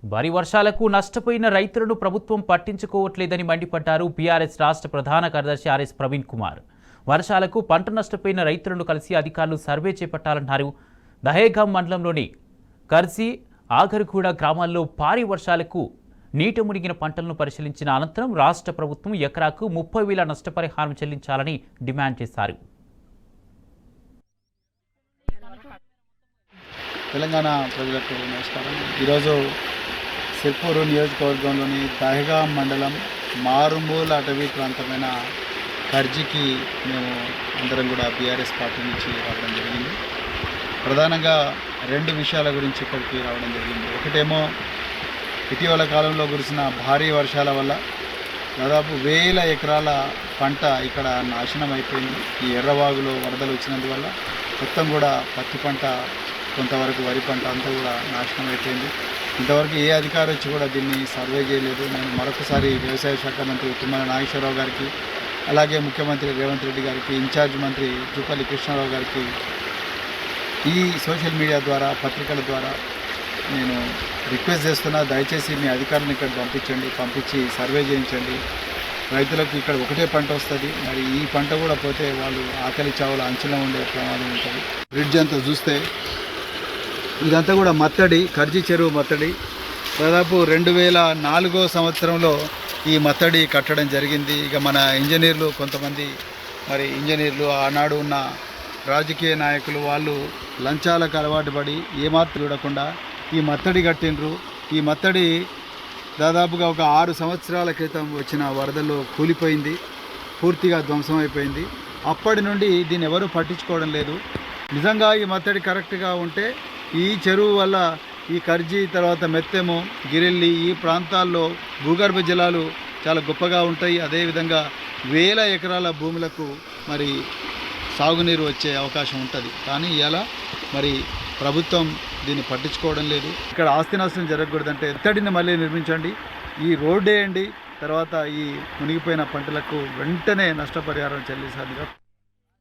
భారీ వర్షాలకు నష్టపోయిన రైతులను ప్రభుత్వం పట్టించుకోవట్లేదని మండిపడ్డారు బీఆర్ఎస్ రాష్ట్ర ప్రధాన కార్యదర్శి ఆర్ఎస్ ప్రవీణ్ కుమార్. వర్షాలకు పంట నష్టపోయిన రైతులను కలిసి అధికారులు సర్వే చేపట్టాలన్నారు. దహేగాం మండలంలోని కర్జీ ఆగర్గూడ గ్రామాల్లో భారీ వర్షాలకు నీట మునిగిన పంటలను పరిశీలించిన అనంతరం రాష్ట్ర ప్రభుత్వం ఎకరాకు 30,000 నష్టపరిహారం చెల్లించాలని డిమాండ్ చేశారు. తెలంగాణ ప్రజలకు నమస్కారం. ఈరోజు సిర్పూరు నియోజకవర్గంలోని దహేగాం మండలం మారుమూల అటవీ ప్రాంతమైన కర్జీకి మేము అందరం కూడా బీఆర్ఎస్ పార్టీ నుంచి రావడం జరిగింది. ప్రధానంగా 2 విషయాల గురించి ఇక్కడికి రావడం జరిగింది. ఒకటేమో ఇటీవల కాలంలో కురిసిన భారీ వర్షాల వల్ల దాదాపు 1000 ఎకరాల పంట ఇక్కడ నాశనం అయిపోయింది. ఈ ఎర్రవాగులో వరదలు వచ్చినందువల్ల మొత్తం కూడా పత్తి పంట, కొంతవరకు వరి పంట అంతా కూడా నాశనం అయిపోయింది. ఇంతవరకు ఏ అధికారి వచ్చి కూడా దీన్ని సర్వే చేయలేదు. నేను మరొకసారి వ్యవసాయ శాఖ మంత్రి తుమ్మల నాగేశ్వరరావు గారికి, అలాగే ముఖ్యమంత్రి రేవంత్ రెడ్డి గారికి, ఇన్ఛార్జ్ మంత్రి జూపల్లి కృష్ణారావు గారికి ఈ సోషల్ మీడియా ద్వారా, పత్రికల ద్వారా నేను రిక్వెస్ట్ చేస్తున్నా. దయచేసి మీ అధికారులను ఇక్కడ పంపించి సర్వే చేయించండి. రైతులకు ఇక్కడ ఒకటే పంట వస్తుంది. మరి ఈ పంట కూడా పోతే వాళ్ళు ఆకలి చావుల అంచులో ఉండే ప్రమాదం ఉంటుంది. బ్రిడ్జ్ అంతా చూస్తే ఇదంతా కూడా మత్తడి, కర్జీ చెరువు మత్తడి. దాదాపు 2004 సంవత్సరంలో ఈ మత్తడి కట్టడం జరిగింది. ఇక మన ఇంజనీర్లు, కొంతమంది ఇంజనీర్లు, ఆనాడు ఉన్న రాజకీయ నాయకులు వాళ్ళు లంచాలకు అలవాటు పడి ఏమాత్రం చూడకుండా ఈ మత్తడి కట్టిండ్రు. ఈ మత్తడి దాదాపుగా ఒక 6 సంవత్సరాల క్రితం వచ్చిన వరదల్లో కూలిపోయింది, పూర్తిగా ధ్వంసం అయిపోయింది. అప్పటి నుండి దీన్ని ఎవరూ పట్టించుకోవడం లేదు. నిజంగా ఈ మత్తడి కరెక్ట్గా ఉంటే ఈ చెరువు వల్ల ఈ కర్జీ, తర్వాత మెత్తెము, గిరెల్లి ఈ ప్రాంతాల్లో భూగర్భ జలాలు చాలా గొప్పగా ఉంటాయి. అదేవిధంగా 1000 ఎకరాల భూములకు సాగునీరు వచ్చే అవకాశం ఉంటుంది. కానీ ఇలా ప్రభుత్వం దీన్ని పట్టించుకోవడం లేదు. ఇక్కడ ఆస్తి నష్టం జరగకూడదంటే ఎత్తడిని మళ్ళీ నిర్మించండి, ఈ రోడ్డు వేయండి, తర్వాత ఈ మునిగిపోయిన పంటలకు వెంటనే నష్టపరిహారం చెల్లించాలి.